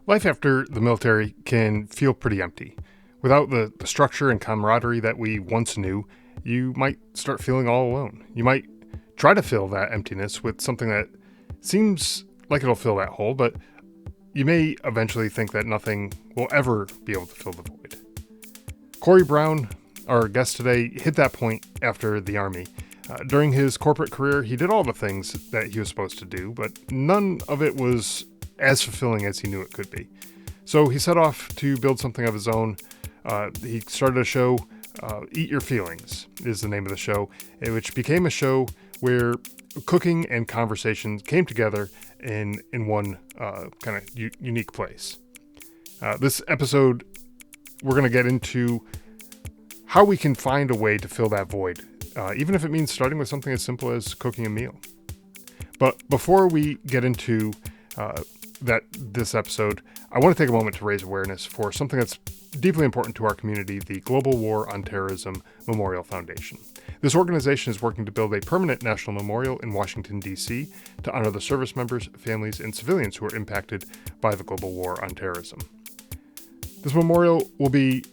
Life after the military can feel pretty empty. Without the structure and camaraderie that we once knew, you might start feeling all alone. You might try to fill that emptiness with something that seems like it'll fill that hole, but you may eventually think that nothing will ever be able to fill the void. Cory Brown, our guest today, hit that point after the Army. During his corporate career, he did all the things that he was supposed to do, but none of it was as fulfilling as he knew it could be. So he set off to build something of his own. He started a show, Eat Your Feelings is the name of the show, which became a show where cooking and conversation came together in one kind of unique place. This episode, we're going to get into how we can find a way to fill that void, even if it means starting with something as simple as cooking a meal. But before we get into this episode, I want to take a moment to raise awareness for something that's deeply important to our community, the Global War on Terrorism Memorial Foundation. This organization is working to build a permanent national memorial in Washington, D.C. to honor the service members, families, and civilians who were impacted by the global war on terrorism. This memorial will be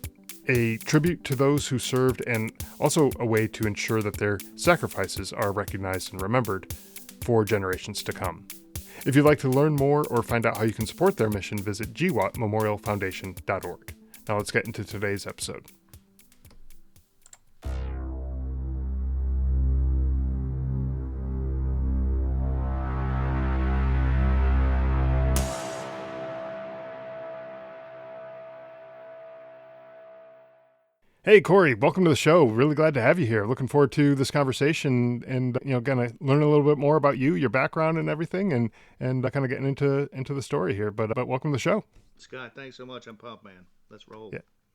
a tribute to those who served and also a way to ensure that their sacrifices are recognized and remembered for generations to come. If you'd like to learn more or find out how you can support their mission, visit gwatmemorialfoundation.org. Now let's get into today's episode. Hey, Cory, welcome to the show. Really glad to have you here. Looking forward to this conversation and, going to learn a little bit more about you, your background and everything, and kind of getting into the story here. But welcome to the show. Scott, thanks so much. I'm pumped, man. Let's roll.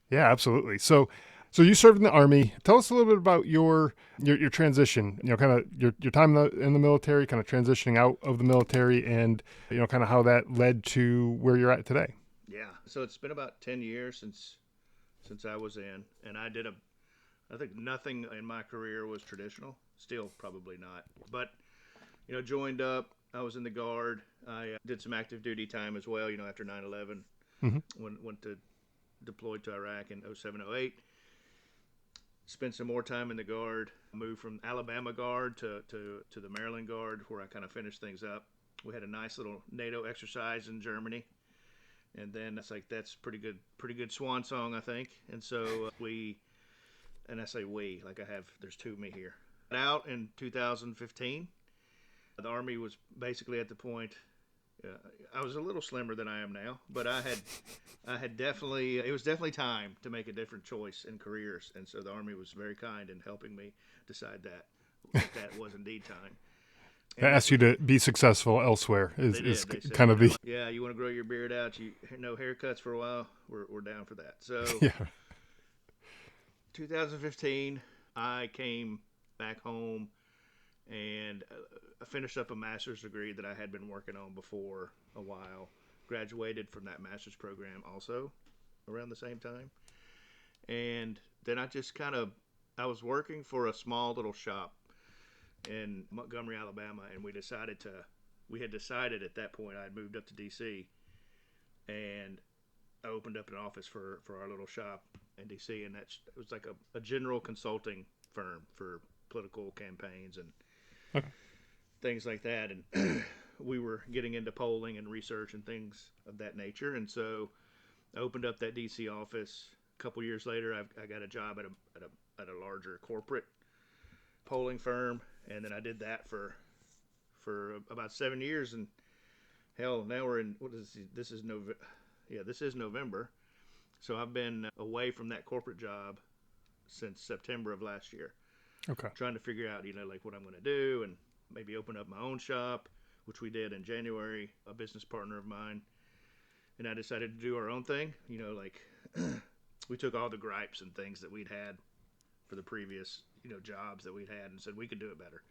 Yeah, absolutely. So you served in the Army. Tell us a little bit about your transition, kind of your time in the military, kind of transitioning out of the military and, kind of how that led to where you're at today. Yeah. So it's been about 10 years since I was in, and I think nothing in my career was traditional. Still probably not. But, joined up. I was in the Guard. I did some active duty time as well, after 9/11. Mm-hmm. Went to deployed to Iraq in 07-08. Spent some more time in the Guard. Moved from Alabama Guard to the Maryland Guard, where I kind of finished things up. We had a nice little NATO exercise in Germany. And then it's like, that's pretty good swan song, I think. And so I say we, like there's two of me here. Out in 2015, the Army was basically at the point, I was a little slimmer than I am now, but I had definitely, it was definitely time to make a different choice in careers. And so the Army was very kind in helping me decide that was indeed time. I asked you to be successful elsewhere is kind of the... Yeah, you want to grow your beard out, no haircuts for a while, we're down for that. So yeah. 2015, I came back home and I finished up a master's degree that I had been working on before a while. Graduated from that master's program also around the same time. And then I was working for a small little shop in Montgomery, Alabama, and we had decided at that point, I had moved up to DC, and I opened up an office for our little shop in DC, and it was like a general consulting firm for political campaigns and things like that, and we were getting into polling and research and things of that nature, and so I opened up that DC office. A couple years later, I got a job at a larger corporate polling firm. And then I did that for about 7 years, and hell, now we're in this is November, so I've been away from that corporate job since September of last year. Okay. Trying to figure out, like what I'm going to do, and maybe open up my own shop, which we did in January. A business partner of mine and I decided to do our own thing. We took all the gripes and things that we'd had for the previous jobs that we'd had and said we could do it better.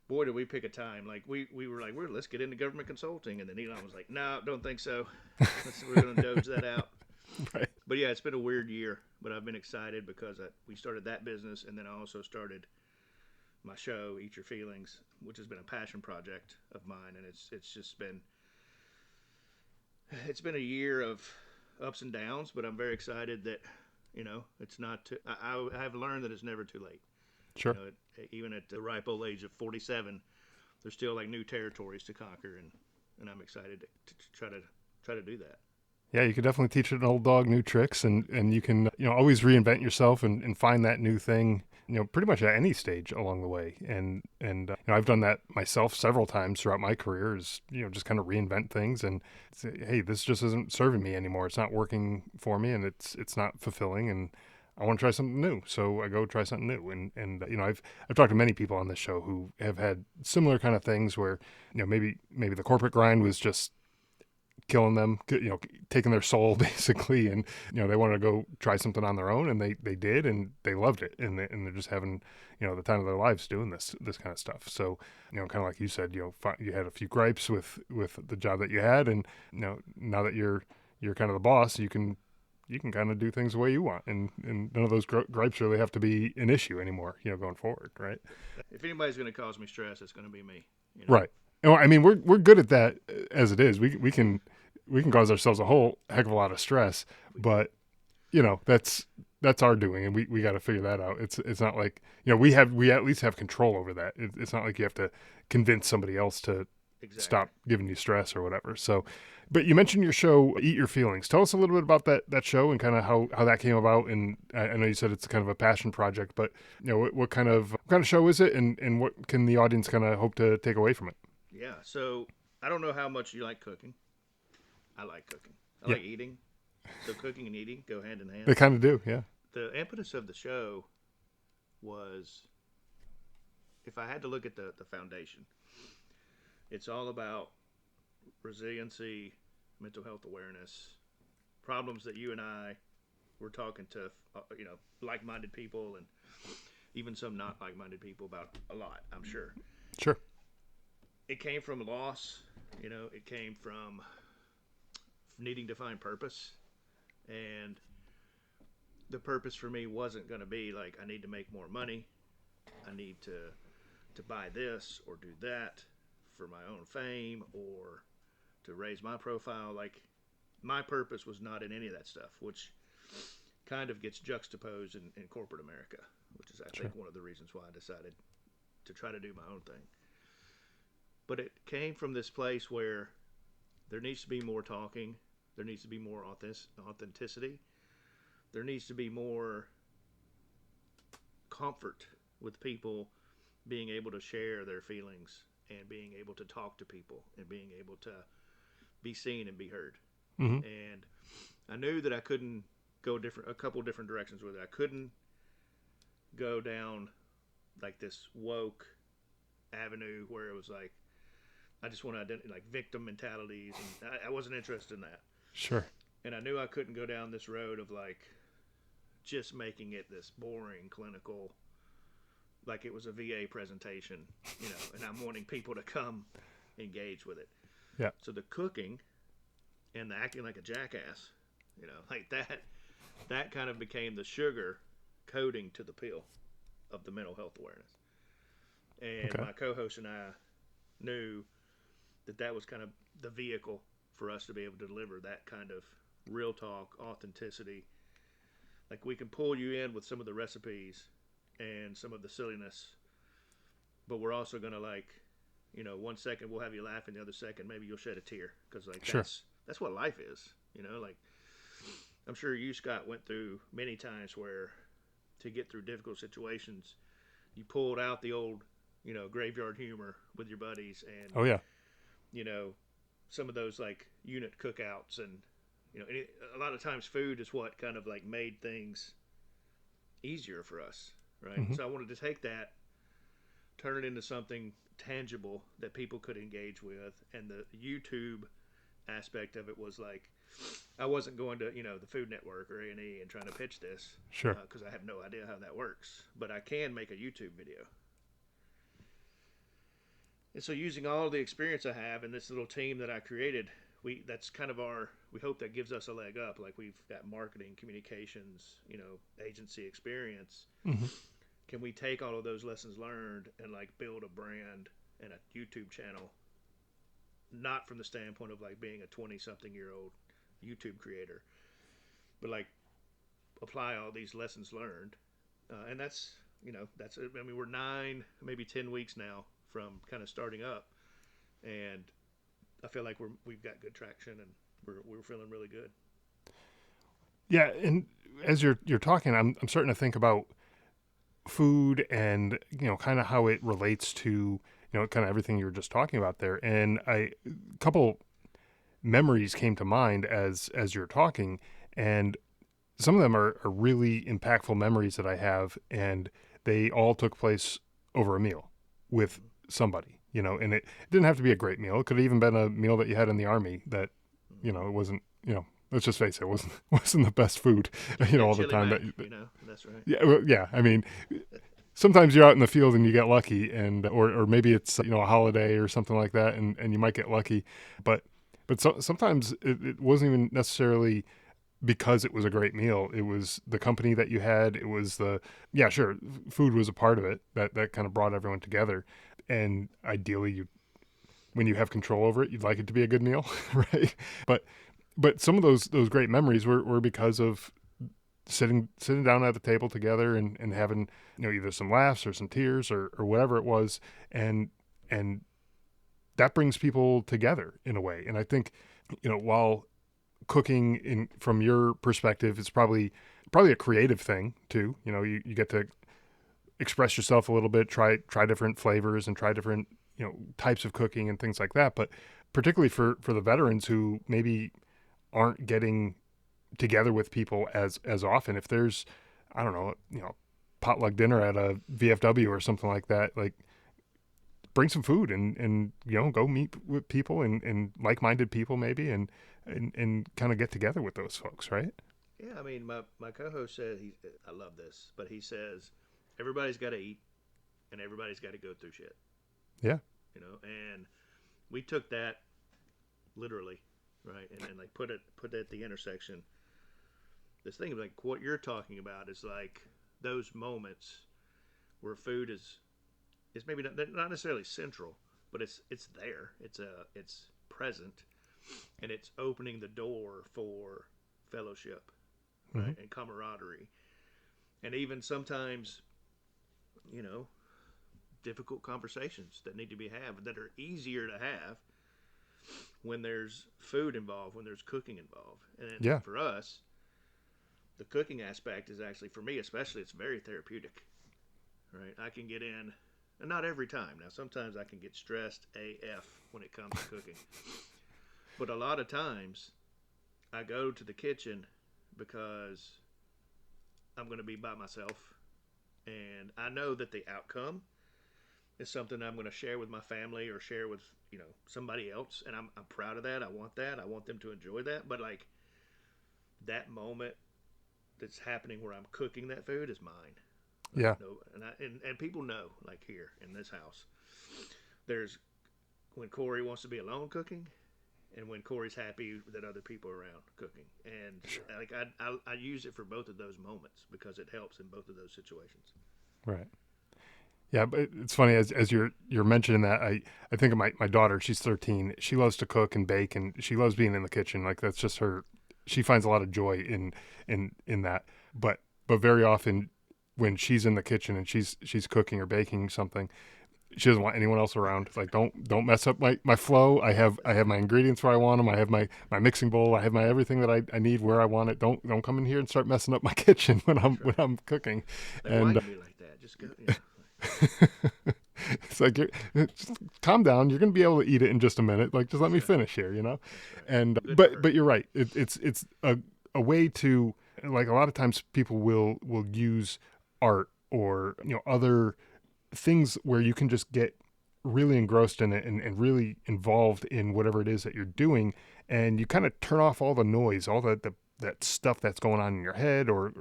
Boy, did we pick a time. Like we were like, let's get into government consulting. And then Elon was like, no, don't think so. We're going to doge that out. Right. But yeah, it's been a weird year, but I've been excited because we started that business. And then I also started my show, Eat Your Feelings, which has been a passion project of mine. And it's just been, It's been a year of ups and downs, but I'm very excited that it's not too. I have learned that it's never too late. Sure. Even at the ripe old age of 47, there's still like new territories to conquer, and I'm excited to try to do that. Yeah, you could definitely teach an old dog new tricks, and you can always reinvent yourself and find that new thing, pretty much at any stage along the way. And I've done that myself several times throughout my career. Is just kind of reinvent things and say, hey, this just isn't serving me anymore. It's not working for me, and it's not fulfilling, and I want to try something new. So I go try something new, and I've talked to many people on this show who have had similar kind of things where maybe the corporate grind was just killing them, taking their soul basically, and they wanted to go try something on their own, and they did, and they loved it, and they're just having the time of their lives doing this kind of stuff. So kind of like you said, you had a few gripes with the job that you had, and now that you're kind of the boss, you can kind of do things the way you want, and none of those gripes really have to be an issue anymore, going forward, right? If anybody's going to cause me stress, it's going to be me. Right. I mean, we're good at that as it is. We can cause ourselves a whole heck of a lot of stress, but that's our doing, and we got to figure that out. It's not like we at least have control over that. It's not like you have to convince somebody else to stop giving you stress or whatever. So, but you mentioned your show, Eat Your Feelings. Tell us a little bit about that show and kind of how that came about. And I know you said it's kind of a passion project, but what kind of show is it, and what can the audience kind of hope to take away from it? Yeah. So I don't know how much you like cooking. I like cooking. I like eating. So cooking and eating go hand in hand. They kind of do, yeah. The impetus of the show was, if I had to look at the foundation, it's all about resiliency, mental health awareness, problems that you and I were talking to, like-minded people and even some not like-minded people about a lot, I'm sure. Sure. It came from loss, it came from needing to find purpose. And the purpose for me wasn't going to be like, I need to make more money. I need to buy this or do that for my own fame or to raise my profile. Like, my purpose was not in any of that stuff, which kind of gets juxtaposed in corporate America, which is, I think, one of the reasons why I decided to try to do my own thing. But it came from this place where there needs to be more talking. There needs to be more authenticity. There needs to be more comfort with people being able to share their feelings and being able to talk to people and being able to be seen and be heard. Mm-hmm. And I knew that I couldn't go a couple different directions with it. I couldn't go down like this woke avenue where it was like, I just want to identify like victim mentalities, and I wasn't interested in that. Sure. And I knew I couldn't go down this road of like just making it this boring clinical, like it was a VA presentation, and I'm wanting people to come engage with it. Yeah. So the cooking and the acting like a jackass, like that kind of became the sugar coating to the pill of the mental health awareness. And my co-host and I knew that was kind of the vehicle for us to be able to deliver that kind of real talk, authenticity. Like, we can pull you in with some of the recipes and some of the silliness, but we're also going to, like, 1 second we'll have you laugh, and the other second maybe you'll shed a tear, because like that's what life is. Like, I'm sure you, Scott, went through many times where to get through difficult situations, you pulled out the old graveyard humor with your buddies, and some of those like unit cookouts, and a lot of times food is what kind of like made things easier for us, right? Mm-hmm. So I wanted to take that, turn it into something tangible that people could engage with, and the YouTube aspect of it was like, I wasn't going to the Food Network or A&E and trying to pitch this, because I have no idea how that works, but I can make a YouTube video. And so, using all the experience I have in this little team that I created, that's kind of we hope that gives us a leg up. Like, we've got marketing, communications, agency experience. Mm-hmm. Can we take all of those lessons learned and like build a brand and a YouTube channel not from the standpoint of like being a 20-something-year-old YouTube creator, but like apply all these lessons learned. And that's, I mean, we're 9, maybe 10 weeks now from kind of starting up. And I feel like we've got good traction, and we're feeling really good. Yeah, and as you're talking, I'm starting to think about food and kind of how it relates to kind of everything you were just talking about there. And a couple memories came to mind as you're talking, and some of them are really impactful memories that I have, and they all took place over a meal with somebody. And it didn't have to be a great meal. It could have even been a meal that you had in the Army that it wasn't, let's just face it, wasn't the best food, all the time. Mac, that's right. Yeah, well, yeah. I mean, sometimes you're out in the field and you get lucky, and or maybe it's a holiday or something like that, and you might get lucky, but sometimes it wasn't even necessarily because it was a great meal. It was the company that you had. It was sure, food was a part of it that kind of brought everyone together, and ideally when you have control over it, you'd like it to be a good meal, right? But some of those great memories were because of sitting down at the table together and having either some laughs or some tears or whatever it was, and that brings people together in a way. And I think while cooking from your perspective, it's probably a creative thing too. You get to express yourself a little bit, try different flavors and try different types of cooking and things like that. But particularly for the veterans who maybe aren't getting together with people as often, if there's, I don't know, potluck dinner at a VFW or something like that, like bring some food and go meet with people and like-minded people maybe, and kind of get together with those folks, right? Yeah, I mean, my co-host said I love this, but he says everybody's got to eat and everybody's got to go through shit. Yeah. And we took that literally, right? And then like put it at the intersection. This thing like what you're talking about is like those moments where food is maybe not necessarily central, but it's there. It's present, and it's opening the door for fellowship, right, Mm-hmm. and camaraderie, and even sometimes, difficult conversations that need to be had that are easier to have when there's food involved, when there's cooking involved. And Yeah. for us, the cooking aspect is actually, for me especially, it's very therapeutic, right? I can get in, and not every time. Now, sometimes I can get stressed AF when it comes to cooking. But a lot of times, I go to the kitchen because I'm going to be by myself. And I know that the outcome is something I'm going to share with my family or share with, somebody else. And I'm proud of that. I want that. I want them to enjoy that. But, like, that moment that's happening where I'm cooking that food is mine. Like, Yeah. no, and people know, like here in this house, there's when Cory wants to be alone cooking, and when Cory's happy that other people are around cooking, and Sure. like I use it for both of those moments because it helps in both of those situations. Right. Yeah, but it's funny as you're mentioning that, I think of my daughter. She's 13. She loves to cook and bake, and she loves being in the kitchen. Like that's just her. She finds a lot of joy in that. But very often when she's in the kitchen and she's cooking or baking something, she doesn't want anyone else around. Like don't mess up my flow. I have my ingredients where I want them. I have my mixing bowl. I have my everything that I need where I want it. Don't come in here and start messing up my kitchen when I'm cooking. Like, why And you be like that? Just go. it's like just calm down. You're gonna be able to eat it in just a minute. Like just let me Right. finish here, That's right. And Good but you're right. It's a way to, like, a lot of times people will use art or other things where you can just get really engrossed in it and really involved in whatever it is that you're doing, and you kind of turn off all the noise, all that stuff that's going on in your head, or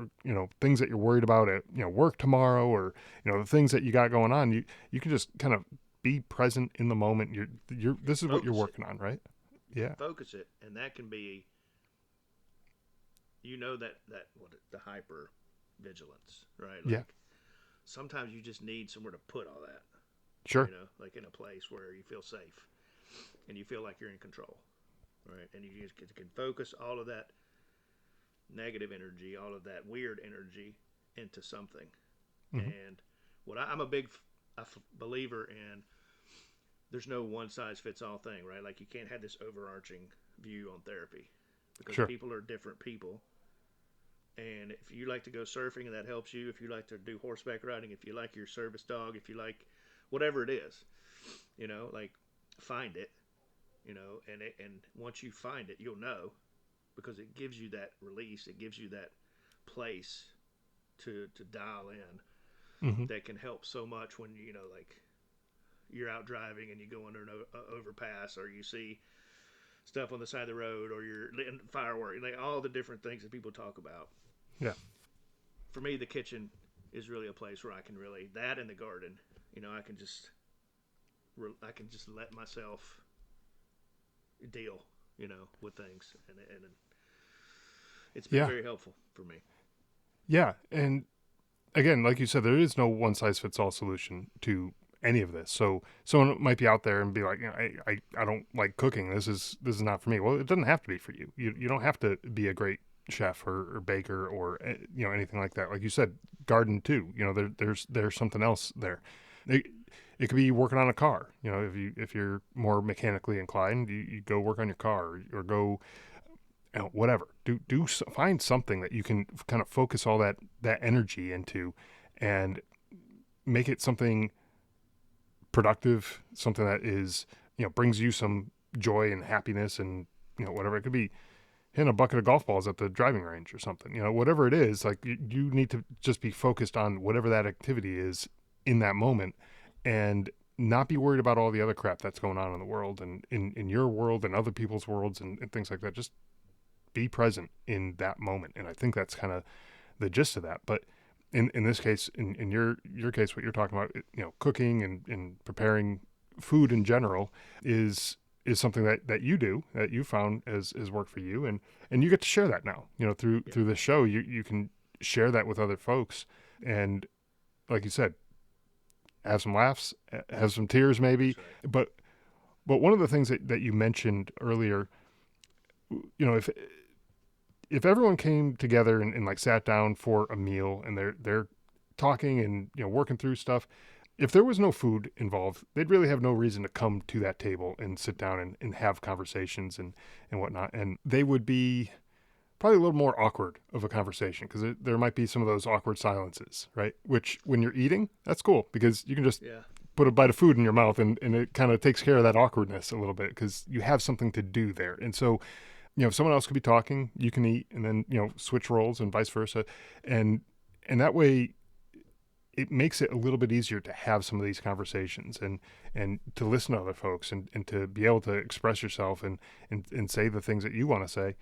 things that you're worried about at work tomorrow, or the things that you got going on. You can just kind of be present in the moment. You're this is what you're Focus it. working on, right? Yeah. Focus it, and that can be, that what the hyper vigilance, right? Yeah. Like sometimes you just need somewhere to put all that, Sure. like in a place where you feel safe. and you feel like you're in control, right? And you just can focus all of that negative energy, all of that weird energy into something. Mm-hmm. And I'm a big believer in, there's no one size fits all thing, right? Like you can't have this overarching view on therapy because Sure. people are different people. And if you like to go surfing and that helps you, if you like to do horseback riding, if you like your service dog, if you like whatever it is, like find it, and once you find it, you'll know, because it gives you that release, it gives you that place to dial in Mm-hmm. that can help so much when like you're out driving and you go under an overpass, or you see stuff on the side of the road, or you're lit fireworks, like all the different things that people talk about. Yeah. For me, the kitchen is really a place where I can really, that and the garden, I can just let myself deal, with things, and it's been Yeah. very helpful for me. Yeah. And again, like you said, there is no one size fits all solution to any of this. So someone might be out there and be like, I don't like cooking. This is not for me. Well, it doesn't have to be for you. You don't have to be a great chef or baker or anything like that. Like you said, garden too. There's something else there. It could be working on a car. If you're more mechanically inclined, you go work on your car, or go, whatever. Find something that you can kind of focus all that energy into, and make it something productive, something that is, brings you some joy and happiness, and whatever it could be. Hitting a bucket of golf balls at the driving range or something, whatever it is. Like you need to just be focused on whatever that activity is in that moment, and not be worried about all the other crap that's going on in the world, and in your world and other people's worlds, and things like that. Just be present in that moment. And I think that's kind of the gist of that. But in this case, in your case, what you're talking about, cooking and preparing food in general is something that you do, that you found has worked for you, and you get to share that now, through the show. You can share that with other folks, and like you said, have some laughs, have some tears maybe. Right. But one of the things that you mentioned earlier, if everyone came together and like sat down for a meal, and they're talking and working through stuff, if there was no food involved, they'd really have no reason to come to that table and sit down and have conversations and whatnot. And they would be probably a little more awkward of a conversation, because there might be some of those awkward silences, right? Which, when you're eating, that's cool, because you can just Yeah. put a bite of food in your mouth, and it kind of takes care of that awkwardness a little bit, because you have something to do there. And so, if someone else could be talking, you can eat, and then, switch roles and vice versa. And that way, it makes it a little bit easier to have some of these conversations, and to listen to other folks, and to be able to express yourself, and say the things that you want to say.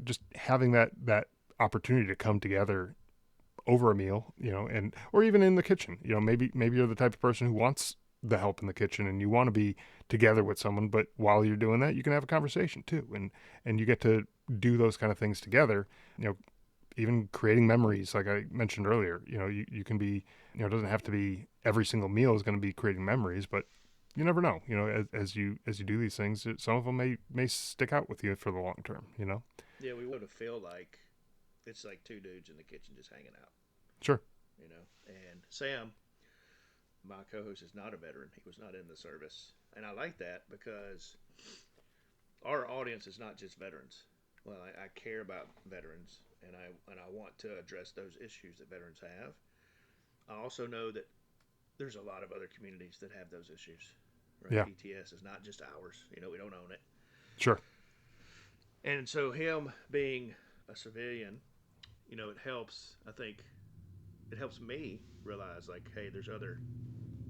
Just having that opportunity to come together over a meal, and or even in the kitchen. Maybe you're the type of person who wants the help in the kitchen, and you want to be together with someone, but while you're doing that, you can have a conversation too, and you get to do those kind of things together. Even creating memories, like I mentioned earlier. You can be, it doesn't have to be every single meal is going to be creating memories, but you never know. As you do these things, some of them may stick out with you for the long term. Yeah, we want to feel like it's like two dudes in the kitchen just hanging out. Sure. And Sam, my co-host, is not a veteran. He was not in the service, and I like that, because our audience is not just veterans. Well, I care about veterans, and I want to address those issues that veterans have. I also know that there's a lot of other communities that have those issues. Right? Yeah. PTS is not just ours. We don't own it. Sure. And so him being a civilian, it helps. I think it helps me realize, like, hey, there's other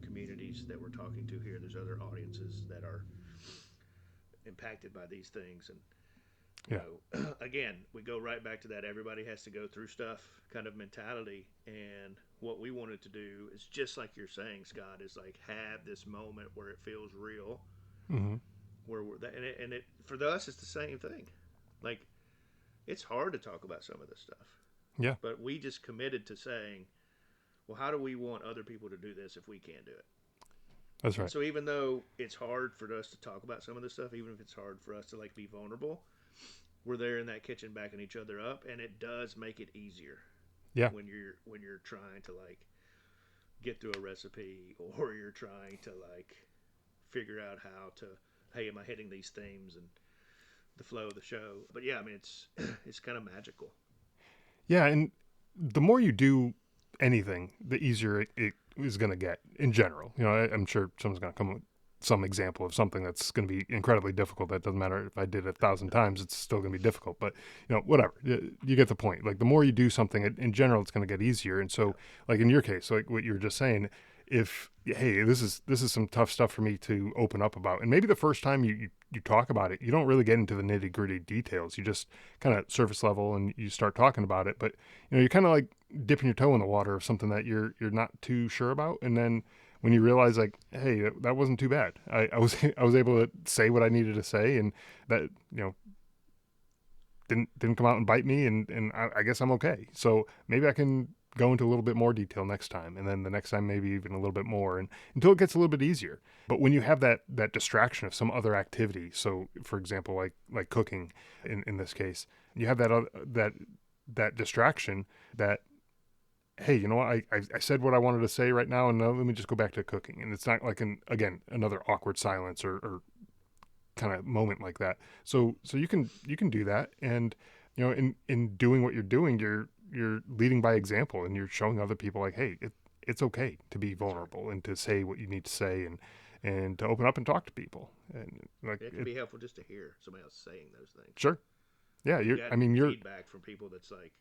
communities that we're talking to here. There's other audiences that are impacted by these things. And again, we go right back to that everybody has to go through stuff kind of mentality. And what we wanted to do is, just like you're saying, Scott, is like have this moment where it feels real. Mm-hmm. Where we're that, and it for us, it's the same thing. Like, it's hard to talk about some of this stuff. Yeah. But we just committed to saying, well, how do we want other people to do this if we can't do it? That's And right. so even though it's hard for us to talk about some of this stuff, even if it's hard for us to like be vulnerable, we're there in that kitchen backing each other up, and it does make it easier Yeah. when you're trying to like get through a recipe, or you're trying to like figure out how to, hey, am I hitting these themes and the flow of the show. But yeah, I mean it's it's kind of magical. Yeah, and the more you do anything, the easier it is going to get in general. I'm sure someone's going to come with some example of something that's going to be incredibly difficult. That doesn't matter if I did it 1,000 times; it's still going to be difficult. But whatever. You get the point. Like the more you do something, in general, it's going to get easier. And so, like in your case, like what you were just saying, if hey, this is some tough stuff for me to open up about, and maybe the first time you talk about it, you don't really get into the nitty gritty details. You just kind of surface level and you start talking about it, but you're kind of like dipping your toe in the water of something that you're not too sure about, and then when you realize like, hey, that wasn't too bad. I was I was able to say what I needed to say, and that didn't come out and bite me, and I guess I'm okay. So maybe I can go into a little bit more detail next time, and then the next time maybe even a little bit more, and until it gets a little bit easier. But when you have that distraction of some other activity, so for example, like cooking, in this case, you have that distraction that, hey, you know what, I said what I wanted to say right now, and now let me just go back to cooking, and it's not like another awkward silence or kind of moment like that. So you can do that, and in doing what you're doing, you're leading by example, and you're showing other people like, hey, it's okay to be That's right. vulnerable and to say what you need to say, and to open up and talk to people, and like It can be helpful just to hear somebody else saying those things. sure, yeah, We've gotten you're feedback from people that's like,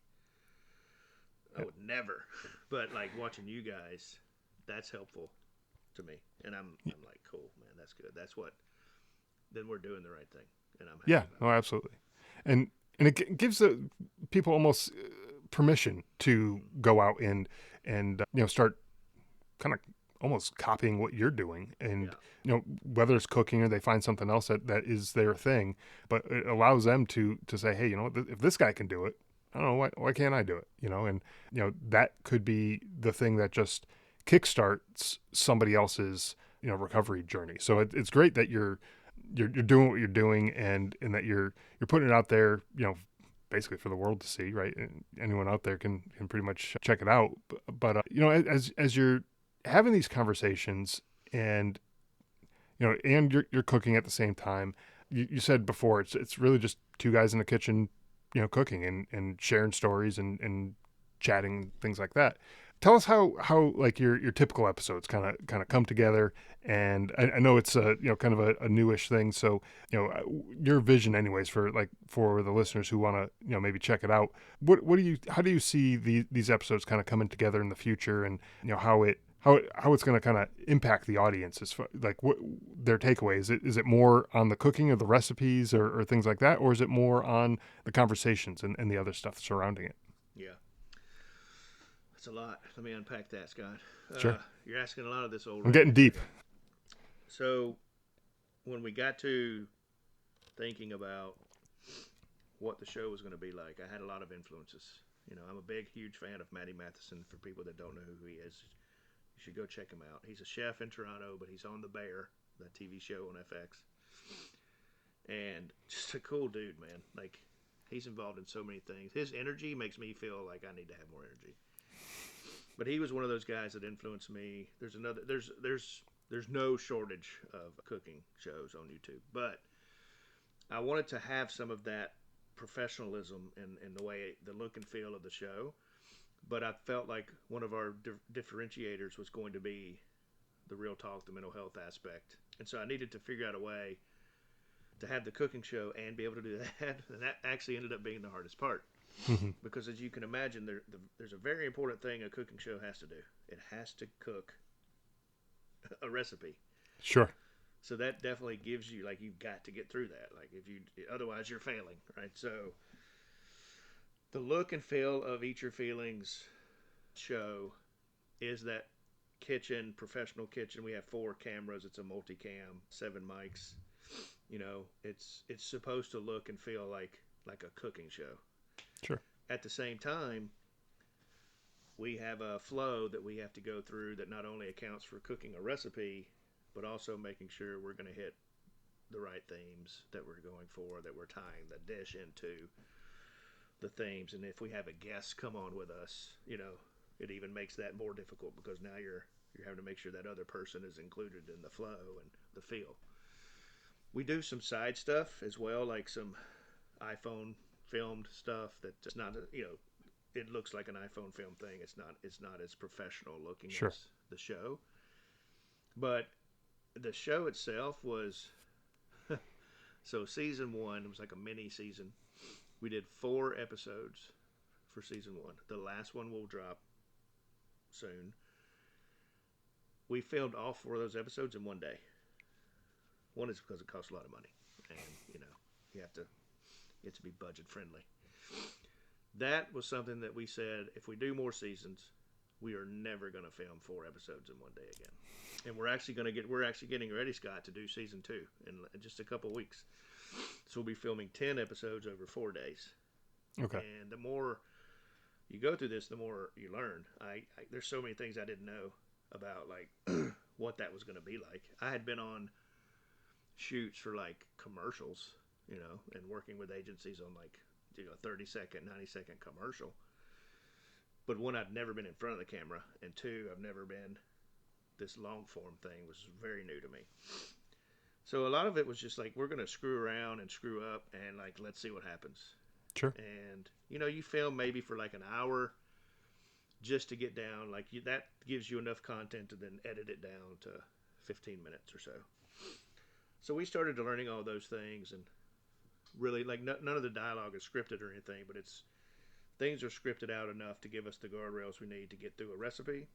I would never, but like watching you guys, that's helpful to me, and I'm like, cool, man, that's good. That's what, then we're doing the right thing, and I'm yeah, happy about no, absolutely, and it gives the people almost permission to it. go out and start kind of almost copying what you're doing, and Yeah, whether it's cooking or they find something else that is their thing, but it allows them to say, hey, if this guy can do it, I don't know, why can't I do it, and that could be the thing that just kickstarts somebody else's recovery journey. So it's great that you're doing what you're doing, and that you're putting it out there, basically for the world to see, right? And anyone out there can pretty much check it out. But as you're having these conversations, and and you're cooking at the same time, you said before it's really just two guys in the kitchen, cooking and sharing stories and chatting, things like that. Tell us how like your typical episodes kind of come together, and I know it's a kind of a newish thing, so your vision anyways for the listeners who want to maybe check it out. What do you how do you see these episodes kind of coming together in the future, and how it's going to kind of impact the audience, as far, like what their takeaway is it more on the cooking or the recipes, or things like that, or is it more on the conversations and the other stuff surrounding it? yeah, that's a lot. Let me unpack that, Scott. Sure. You're asking a lot of this old I'm getting redneck deep. here. So when we got to thinking about what the show was going to be like, I had a lot of influences. I'm a big, huge fan of Matty Matheson. For people that don't know who he is, you should go check him out. He's a chef in Toronto, but he's on The Bear, that TV show on FX, and just a cool dude, man. Like, he's involved in so many things. His energy makes me feel like I need to have more energy. But he was one of those guys that influenced me. There's no shortage of cooking shows on YouTube, but I wanted to have some of that professionalism in the way, the look and feel of the show. But I felt like one of our differentiators was going to be the real talk, the mental health aspect, and so I needed to figure out a way to have the cooking show and be able to do that. And that actually ended up being the hardest part, because as you can imagine, there's a very important thing a cooking show has to do. It has to cook a recipe. Sure. So that definitely gives you, like, you've got to get through that. Like, if you, otherwise you're failing, right? So the look and feel of Eat Your Feelings show is that kitchen, professional kitchen. We have 4 cameras. It's a multicam, 7 mics. It's supposed to look and feel like a cooking show. Sure. At the same time, we have a flow that we have to go through that not only accounts for cooking a recipe, but also making sure we're going to hit the right themes that we're going for, that we're tying the dish into the themes. And if we have a guest come on with us, it even makes that more difficult because now you're having to make sure that other person is included in the flow and the feel. We do some side stuff as well, like some iPhone filmed stuff that's not, it looks like an iPhone film thing. It's not as professional looking Sure. as the show. But the show itself was so season 1 was like a mini season. We did 4 episodes for season 1. The last one will drop soon. We filmed all 4 of those episodes in one day. One is because it costs a lot of money, and you have to be budget friendly. That was something that we said, if we do more seasons, we are never going to film 4 episodes in one day again. And we're actually getting ready, Scott, to do season 2 in just a couple of weeks. So we'll be filming 10 episodes over 4 days. Okay. And the more you go through this, the more you learn. There's so many things I didn't know about, like what that was going to be like. I had been on shoots for like commercials, and working with agencies on like 30-second, 90-second commercial. But one, I'd never been in front of the camera, and 2, I've never been this long form thing was very new to me. So a lot of it was just like, we're going to screw around and screw up and like, let's see what happens. Sure. And, you film maybe for like an hour just to get down. Like that gives you enough content to then edit it down to 15 minutes or so. So we started learning all those things, and really like none of the dialogue is scripted or anything, but things are scripted out enough to give us the guardrails we need to get through a recipe.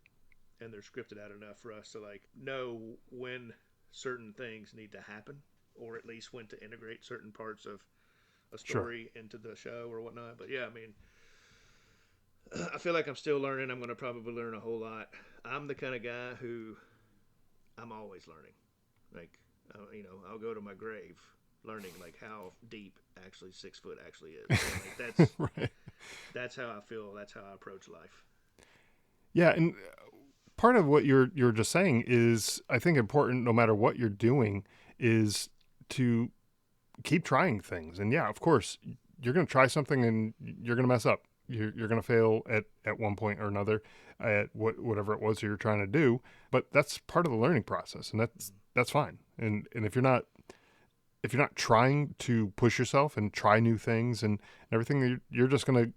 And they're scripted out enough for us to like know when certain things need to happen, or at least when to integrate certain parts of a story into the show or whatnot. But yeah, I mean, I feel like I'm still learning. I'm going to probably learn a whole lot. I'm the kind of guy who I'm always learning. Like, I'll go to my grave learning like how deep actually 6 foot actually is. Like that's Right. That's how I feel. That's how I approach life. Yeah, and part of what you're just saying is, I think, important no matter what you're doing, is to keep trying things. And yeah, of course, you're going to try something and you're going to mess up. You're going to fail at one point or another at whatever it was you're trying to do. But that's part of the learning process, and that's fine. And if you're not trying to push yourself and try new things and everything, you're just going to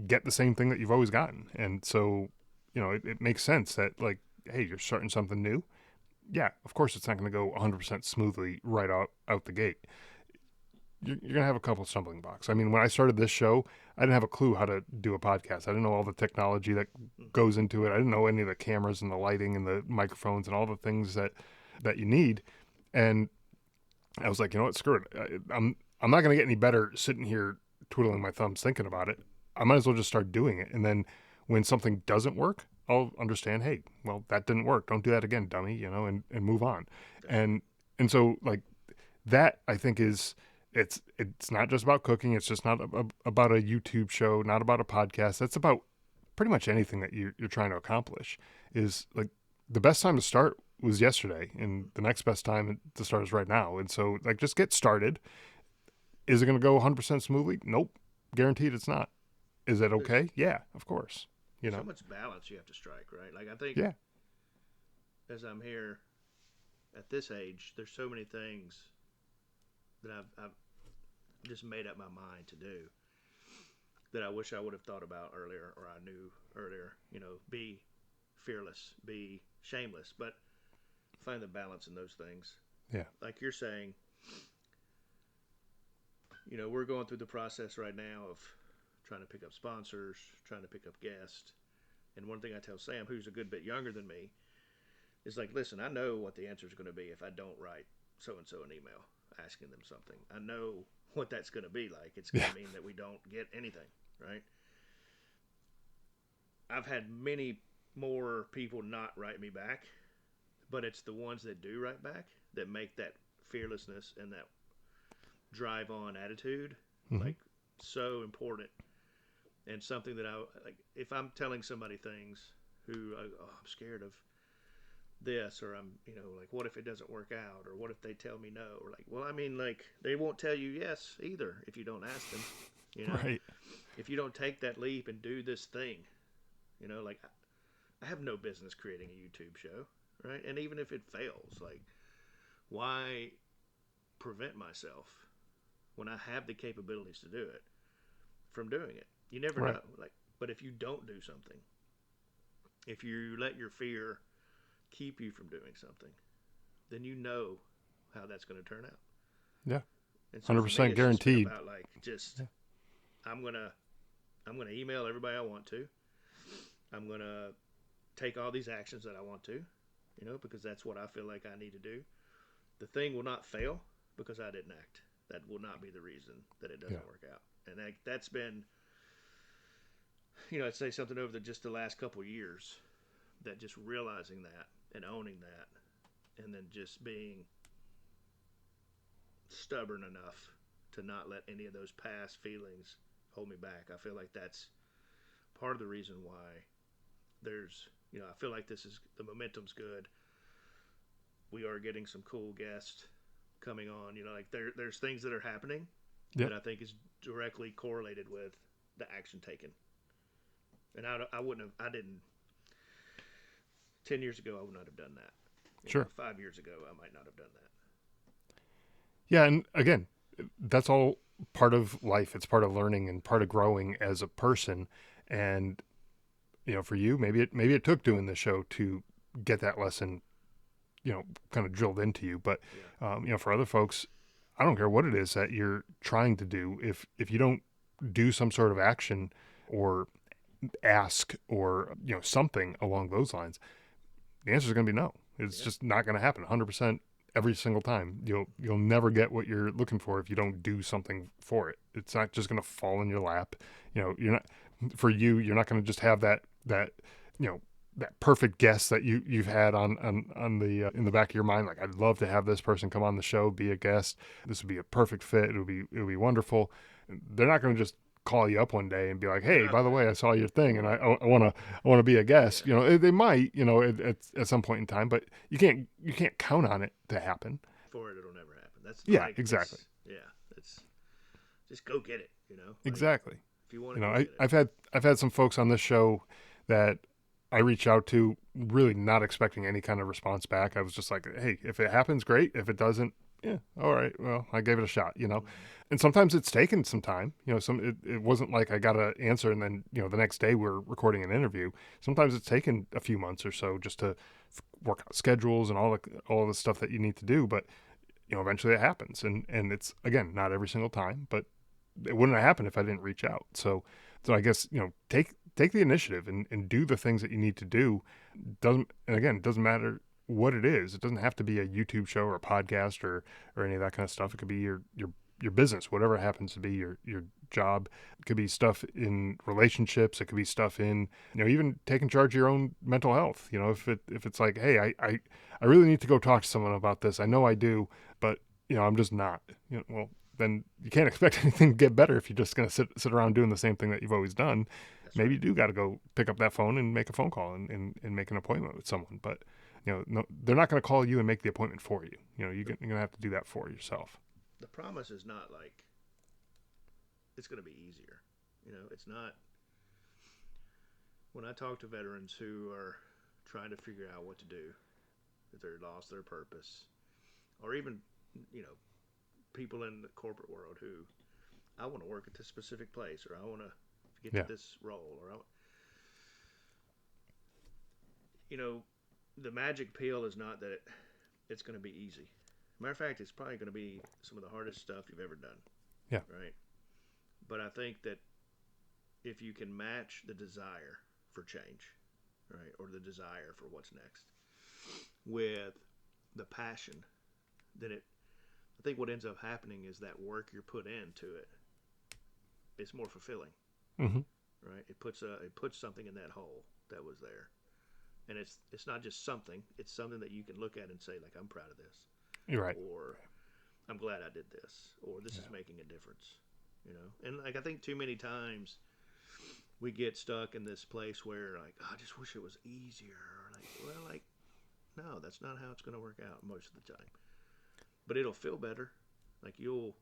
get the same thing that you've always gotten. And so, it makes sense that, like, hey, you're starting something new. Yeah, of course it's not going to go 100% smoothly right out the gate. You're going to have a couple stumbling blocks. I mean, when I started this show, I didn't have a clue how to do a podcast. I didn't know all the technology that goes into it. I didn't know any of the cameras and the lighting and the microphones and all the things that you need. And I was like, you know what, screw it. I'm not going to get any better sitting here twiddling my thumbs thinking about it. I might as well just start doing it. And then when something doesn't work, I'll understand, hey, well, that didn't work. Don't do that again, dummy, and move on. And so, like, that, I think, is, it's not just about cooking. It's just not about a YouTube show, not about a podcast. That's about pretty much anything that you're trying to accomplish. Is like, the best time to start was yesterday, and the next best time to start is right now. And so, like, just get started. Is it going to go 100% smoothly? Nope. Guaranteed it's not. Is it okay? Yeah, of course. So much balance you have to strike, right? Like, I think as I'm here at this age, there's so many things that I've just made up my mind to do that I wish I would have thought about earlier, or I knew earlier. Be fearless, be shameless, but find the balance in those things. Yeah. Like you're saying, we're going through the process right now of trying to pick up sponsors, trying to pick up guests. And one thing I tell Sam, who's a good bit younger than me, is like, listen, I know what the answer is going to be if I don't write so-and-so an email asking them something. I know what that's going to be like. It's going to mean that we don't get anything, right? I've had many more people not write me back, but it's the ones that do write back that make that fearlessness and that drive on attitude like so important. And something that I like, if I'm telling somebody things who I'm scared of this, or I'm, like, what if it doesn't work out, or what if they tell me no, or like, well, I mean, like, they won't tell you yes either if you don't ask them, Right. if you don't take that leap and do this thing, like, I have no business creating a YouTube show, right? And even if it fails, like, why prevent myself when I have the capabilities to do it from doing it? You never Right. know. Like, but if you don't do something, if you let your fear keep you from doing something, then you know how that's going to turn out. Yeah. And so for me, 100% it's just been guaranteed. about like just Yeah. I'm gonna email everybody I want to. I'm gonna take all these actions that I want to, because that's what I feel like I need to do. The thing will not fail because I didn't act. That will not be the reason that it Yeah. doesn't work out. And that's been, I'd say something over just the last couple of years, that just realizing that and owning that, and then just being stubborn enough to not let any of those past feelings hold me back. I feel like that's part of the reason why there's, I feel like the momentum's good. We are getting some cool guests coming on. Like there's things that are happening Yeah. that I think is directly correlated with the action taken. And I wouldn't have, I didn't, 10 years ago, I would not have done that. Sure. 5 years ago, I might not have done that. Yeah. And again, that's all part of life. It's part of learning and part of growing as a person. And, for you, maybe it took doing the show to get that lesson, kind of drilled into you. But, Yeah. for other folks, I don't care what it is that you're trying to do. If you don't do some sort of action or ask or, something along those lines, the answer is going to be no. It's Yeah. just not going to happen 100% every single time. You'll never get what you're looking for if you don't do something for it. It's not just going to fall in your lap. You're not, for you, you're not going to just have that, that perfect guest that you've had on the in the back of your mind. Like, I'd love to have this person come on the show, be a guest. This would be a perfect fit. It would be wonderful. They're not going to just call you up one day and be like, "Hey, by the way, I saw your thing, and I want to be a guest." Yeah. They might, at some point in time, but you can't count on it to happen. For it, it'll never happen. That's Yeah, like, exactly, it's just go get it. Like, exactly. if you want to go get it. I've had some folks on this show that I reach out to, really not expecting any kind of response back. I was just like, "Hey, if it happens, great. If it doesn't, yeah, all right. Well, I gave it a shot, Mm-hmm. And sometimes it's taken some time. It wasn't like I got an answer and then, the next day we're recording an interview. Sometimes it's taken a few months or so just to work out schedules and all the stuff that you need to do. But, eventually it happens. And it's, again, not every single time, but it wouldn't have happened if I didn't reach out. So I guess, take the initiative and do the things that you need to do. It doesn't matter what it is. It doesn't have to be a YouTube show or a podcast or any of that kind of stuff. It could be your business, whatever it happens to be, your job. It could be stuff in relationships. It could be stuff in, even taking charge of your own mental health. If it's like, hey, I really need to go talk to someone about this. I know I do, but I'm just not. Well, then you can't expect anything to get better if you're just going to sit around doing the same thing that you've always done. That's Maybe right. you do got to go pick up that phone and make a phone call and make an appointment with someone. But, no, they're not going to call you and make the appointment for you. You're going to have to do that for yourself. The promise is not like it's going to be easier. It's not. When I talk to veterans who are trying to figure out what to do, if they're lost their purpose, or even, people in the corporate world who, I want to work at this specific place, or I want to get Yeah. to this role, or the magic pill is not that it's going to be easy. Matter of fact, it's probably going to be some of the hardest stuff you've ever done. Yeah. Right. But I think that if you can match the desire for change, right, or the desire for what's next, with the passion, then I think what ends up happening is that work you're put into it is more fulfilling. Mm-hmm. Right. It puts something in that hole that was there, and it's not just something. It's something that you can look at and say, like, I'm proud of this. You're right. Or I'm glad I did this, or this is making a difference. And like, I think too many times we get stuck in this place where, like, oh, I just wish it was easier. Or like, well, like, No, that's not how it's going to work out most of the time. But it'll feel better. Like you'll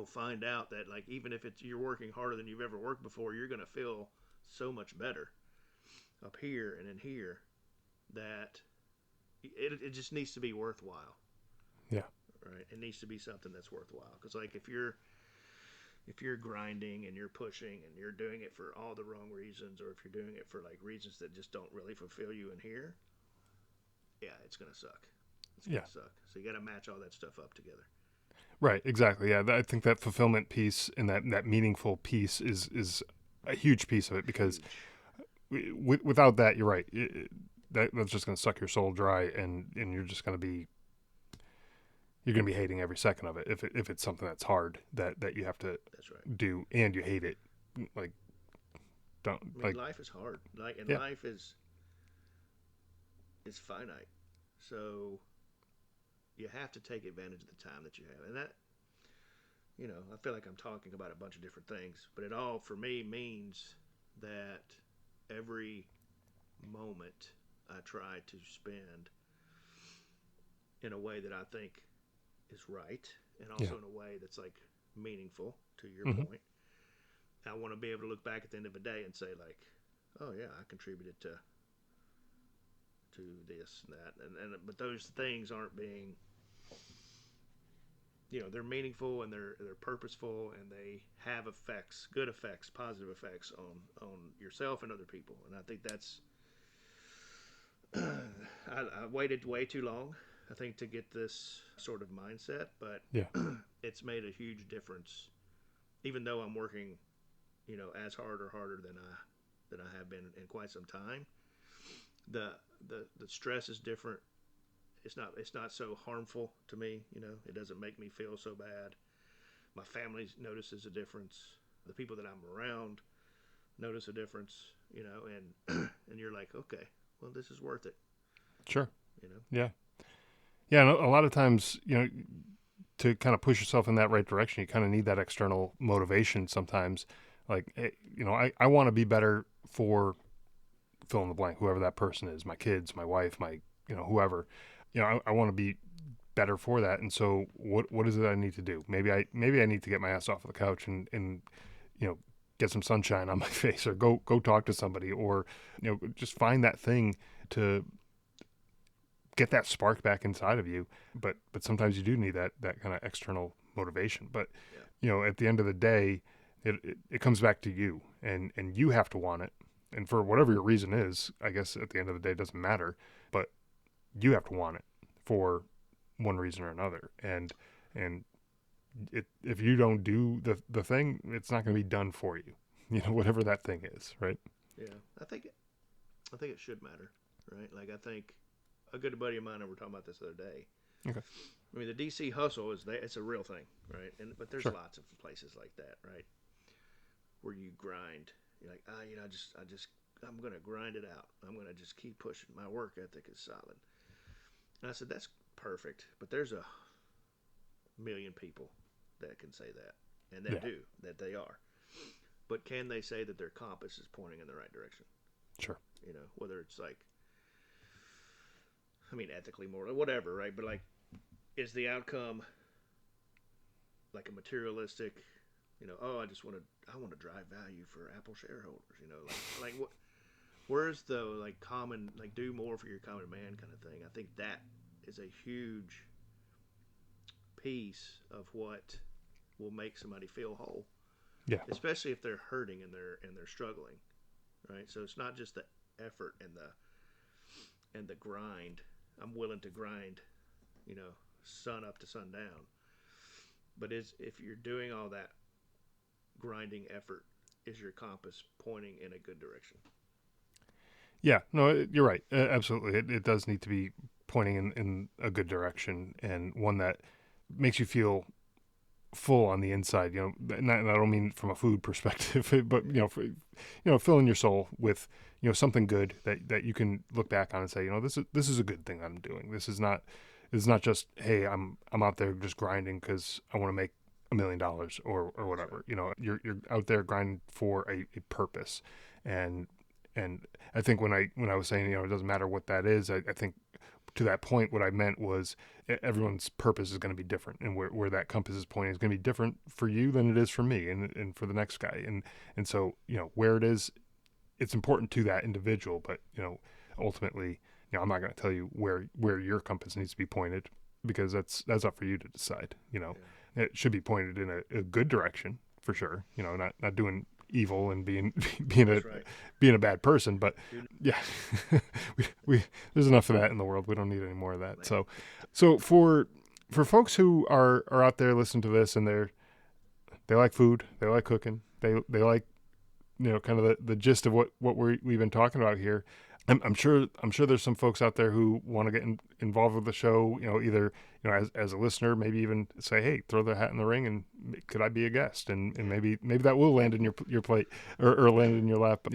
find out that like even if it's you're working harder than you've ever worked before, you're going to feel so much better up here and in here that it just needs to be worthwhile. Yeah. Right? It needs to be something that's worthwhile. Because like if you're grinding and you're pushing and you're doing it for all the wrong reasons, or if you're doing it for like reasons that just don't really fulfill you in here, yeah, it's gonna suck. It's gonna suck. So you got to match all that stuff up together. Right. Exactly. Yeah. I think that fulfillment piece and that meaningful piece is a huge piece of it, because without that, you're right. That's just going to suck your soul dry, and you're just going to be hating every second of it if it's something that's hard that you have to That's right. do and you hate it. Like, don't I mean, like life is hard. Like, and yeah. life is finite. So you have to take advantage of the time that you have, and that I feel like I'm talking about a bunch of different things, but it all for me means that every moment I try to spend in a way that I think is right, and also in a way that's like meaningful. To your point, I want to be able to look back at the end of the day and say like, oh yeah, I contributed to this and that, and but those things aren't being, they're meaningful and they're purposeful, and they have effects, good effects, positive effects on yourself and other people. And I think that's I waited way too long, I think, to get this sort of mindset, but Yeah. it's made a huge difference. Even though I'm working, as hard or harder than I have been in quite some time, the stress is different. It's not so harmful to me. It doesn't make me feel so bad. My family notices a difference. The people that I'm around notice a difference. And and you're like, okay, well, this is worth it. Sure. You know. Yeah. Yeah. And a lot of times, to kind of push yourself in that right direction, you kind of need that external motivation sometimes. Like, hey, I want to be better for fill in the blank, whoever that person is, my kids, my wife, my, whoever. I want to be better for that. And so what is it I need to do? Maybe I need to get my ass off of the couch and get some sunshine on my face, or go talk to somebody, or just find that thing to get that spark back inside of you. But sometimes you do need that kind of external motivation. But at the end of the day, it comes back to you, and you have to want it. And for whatever your reason is, I guess at the end of the day, it doesn't matter. But you have to want it for one reason or another. And if you don't do the thing, it's not going to be done for you. Whatever that thing is, right? Yeah, I think it should matter, right? Like, I think a good buddy of mine and we were talking about this the other day. Okay. I mean, the DC hustle it's a real thing, right? But there's lots of places like that, right? Where you grind. You're like, I'm gonna grind it out. I'm gonna just keep pushing. My work ethic is solid. And I said, that's perfect, but there's a million people that can say that, and that do, that they are. But can they say that their compass is pointing in the right direction? Sure. Whether it's like, I mean, ethically, moral, whatever, right? But like, is the outcome like a materialistic, oh, I want to drive value for Apple shareholders, like what? Where's the like common, like do more for your common man kind of thing? I think that is a huge piece of what will make somebody feel whole. Yeah. Especially if they're hurting and they're struggling, right? So it's not just the effort and the grind. I'm willing to grind, sun up to sundown. But if you're doing all that grinding effort, is your compass pointing in a good direction? Yeah, no, you're right. Absolutely. It does need to be pointing in a good direction, and one that makes you feel full on the inside. And I don't mean from a food perspective, but, filling your soul with, something good that you can look back on and say, this is a good thing that I'm doing. This is not just, hey, I'm out there just grinding because I want to make $1 million or whatever. You're out there grinding for a purpose. And I think when I was saying, it doesn't matter what that is, I think to that point, what I meant was everyone's purpose is going to be different, and where that compass is pointing is going to be different for you than it is for me, and for the next guy, and so where it is, it's important to that individual, but ultimately, I'm not going to tell you where your compass needs to be pointed, because that's up for you to decide. It should be pointed in a good direction for sure. Not doing evil and being being a bad person, but yeah, we there's enough of that in the world. We don't need any more of that. So for folks who are out there listening to this, and they like food, they like cooking, they like kind of the gist of what we've been talking about here. I'm sure there's some folks out there who want to get involved with the show, either as a listener, maybe even say, hey, throw their hat in the ring, and could I be a guest? And maybe that will land in your plate, or land in your lap.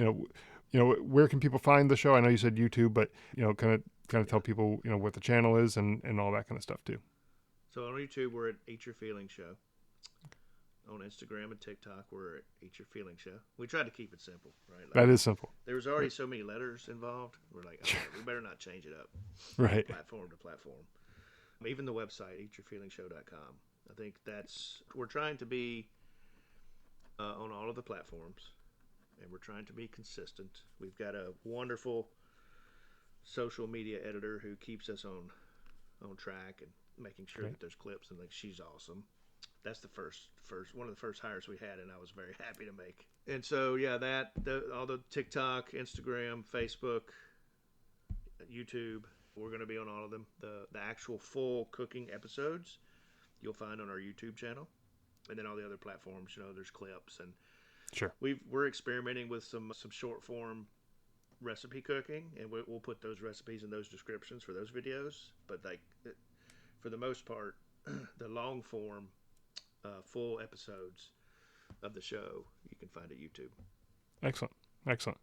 Where can people find the show? I know you said YouTube, but kind of tell people what the channel is, and all that kind of stuff too. So on YouTube, we're at Eat Your Feelings Show. On Instagram and TikTok, we're at Eat Your Feelings Show. We tried to keep it simple, right? That is simple. There was already so many letters involved. We're like, okay, we better not change it up. Right. Platform to platform. Even the website, eatyourfeelingshow.com. I think we're trying to be on all of the platforms, and we're trying to be consistent. We've got a wonderful social media editor who keeps us on track and making sure that there's clips, and she's awesome. That's the first one of the first hires we had, and I was very happy to make. And so all the TikTok, Instagram, Facebook, YouTube, we're going to be on all of them. The actual full cooking episodes you'll find on our YouTube channel, and then all the other platforms. There's clips, and sure, we're experimenting with some short form recipe cooking, and we'll put those recipes in those descriptions for those videos. But for the most part, the long form full episodes of the show you can find at YouTube. Excellent.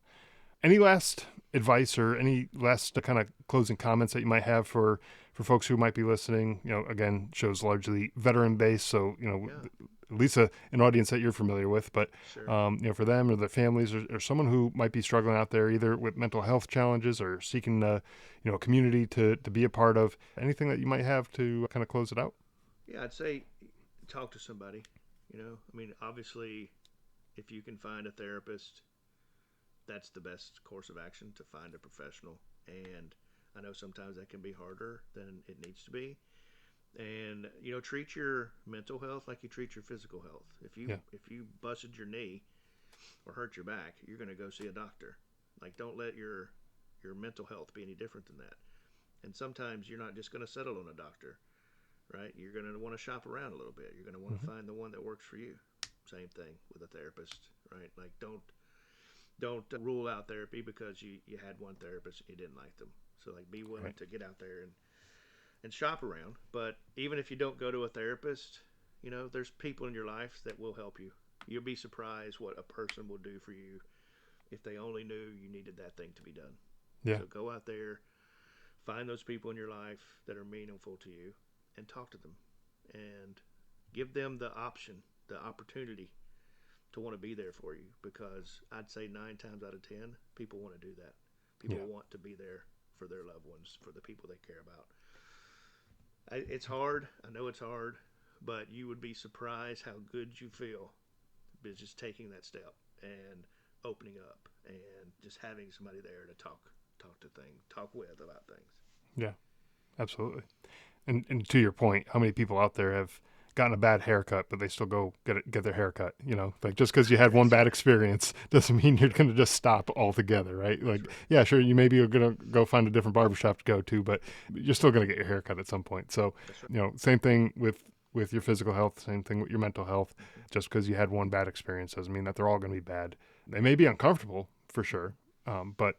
Any last advice or any last kind of closing comments that you might have for folks who might be listening? Again, show's largely veteran based, so at least an audience that you're familiar with, but sure. For them or their families, or someone who might be struggling out there either with mental health challenges or seeking a community to be a part of, anything that you might have to kind of close it out? Yeah, I'd say talk to somebody. Obviously, if you can find a therapist, that's the best course of action, to find a professional. And I know sometimes that can be harder than it needs to be. And treat your mental health like you treat your physical health. If you busted your knee or hurt your back, you're going to go see a doctor. Don't let your mental health be any different than that. And sometimes you're not just going to settle on a doctor, right? You're going to want to shop around a little bit. You're going to want to find the one that works for you. Same thing with a therapist, right? Don't rule out therapy because you had one therapist and you didn't like them. So be willing to get out there and shop around. But even if you don't go to a therapist, there's people in your life that will help you. You'll be surprised what a person will do for you if they only knew you needed that thing to be done. Yeah. So go out there, find those people in your life that are meaningful to you, and talk to them, and give them the opportunity to want to be there for you, because I'd say 9 times out of 10, people want to do that. People want to be there for their loved ones, for the people they care about. It's hard. I know it's hard, but you would be surprised how good you feel just taking that step and opening up and just having somebody there to talk with about things. Yeah, absolutely. And to your point, how many people out there have gotten a bad haircut, but they still go get their haircut? Just because you had one bad experience doesn't mean you're going to just stop altogether, right? Yeah, sure, you maybe are going to go find a different barbershop to go to, but you're still going to get your haircut at some point. So, same thing with your physical health, same thing with your mental health. Just because you had one bad experience doesn't mean that they're all going to be bad. They may be uncomfortable for sure, but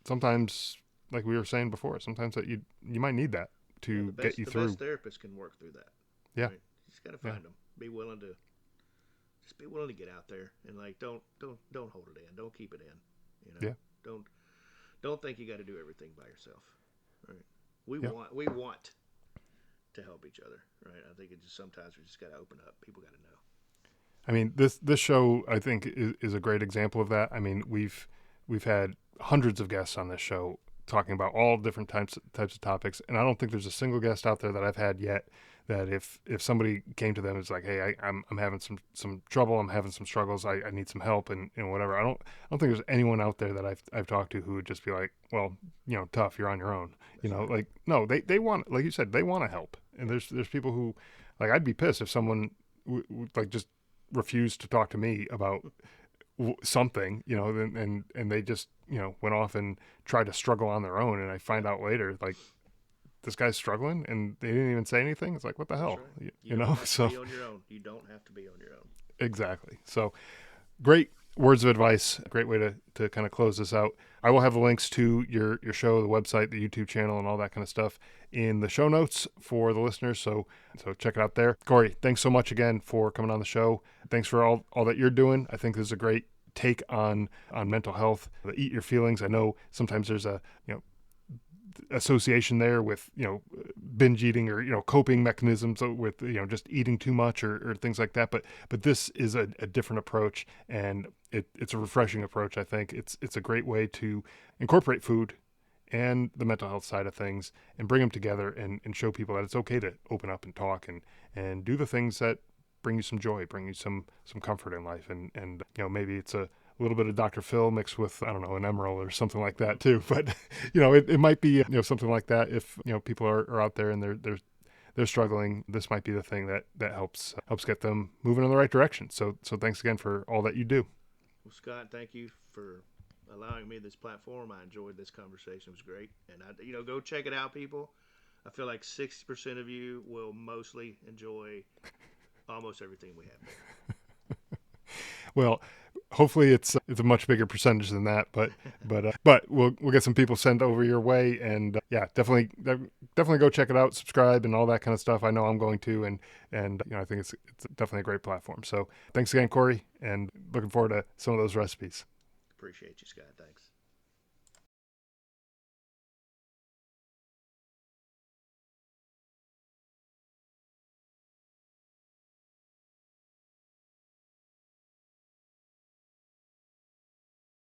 sometimes, like we were saying before, sometimes that you might need that to get you through. The best therapist can work through that. Yeah. Right? You just got to find them. Be willing to get out there, and don't hold it in. Don't keep it in. Yeah. Don't think you got to do everything by yourself. Right? We want to help each other. Right? I think it's just sometimes we just got to open up. People got to know. I mean, this show, I think, is a great example of that. I mean, we've had hundreds of guests on this show, talking about all different types of topics. And I don't think there's a single guest out there that I've had yet that if somebody came to them, it's like, hey, I'm having some trouble, I'm having some struggles, I need some help, and whatever. I don't think there's anyone out there that I've talked to who would just be like, well, tough, you're on your own. Like, no, they want, like you said, they want to help. And there's people who, like, I'd be pissed if someone like just refused to talk to me about something, and they just, went off and tried to struggle on their own. And I find out later, like, this guy's struggling and they didn't even say anything. It's like, what the hell? Right. You know, so be on your own. You don't have to be on your own. Exactly. So great words of advice. Great way to kind of close this out. I will have the links to your show, the website, the YouTube channel, and all that kind of stuff in the show notes for the listeners. So check it out there. Cory, thanks so much again for coming on the show. Thanks for all that you're doing. I think this is a great take on mental health. The Eat Your Feelings. I know sometimes there's a association there with binge eating or coping mechanisms with just eating too much or things like that, but this is a different approach, and it's a refreshing approach. I think it's a great way to incorporate food and the mental health side of things and bring them together and show people that it's okay to open up and talk and do the things that bring you some joy, bring you some comfort in life, and maybe it's a little bit of Dr. Phil mixed with, I don't know, an Emerald or something like that too. But, it might be, something like that. If, people are out there and they're struggling, this might be the thing that helps get them moving in the right direction. So thanks again for all that you do. Well, Scott, thank you for allowing me this platform. I enjoyed this conversation. It was great. And go check it out, people. I feel like 60% of you will mostly enjoy almost everything we have. Well, hopefully it's a much bigger percentage than that, but we'll get some people sent over your way, and definitely go check it out, subscribe, and all that kind of stuff. I know I'm going to, and I think it's definitely a great platform. So thanks again, Cory, and looking forward to some of those recipes. Appreciate you, Scott. Thanks.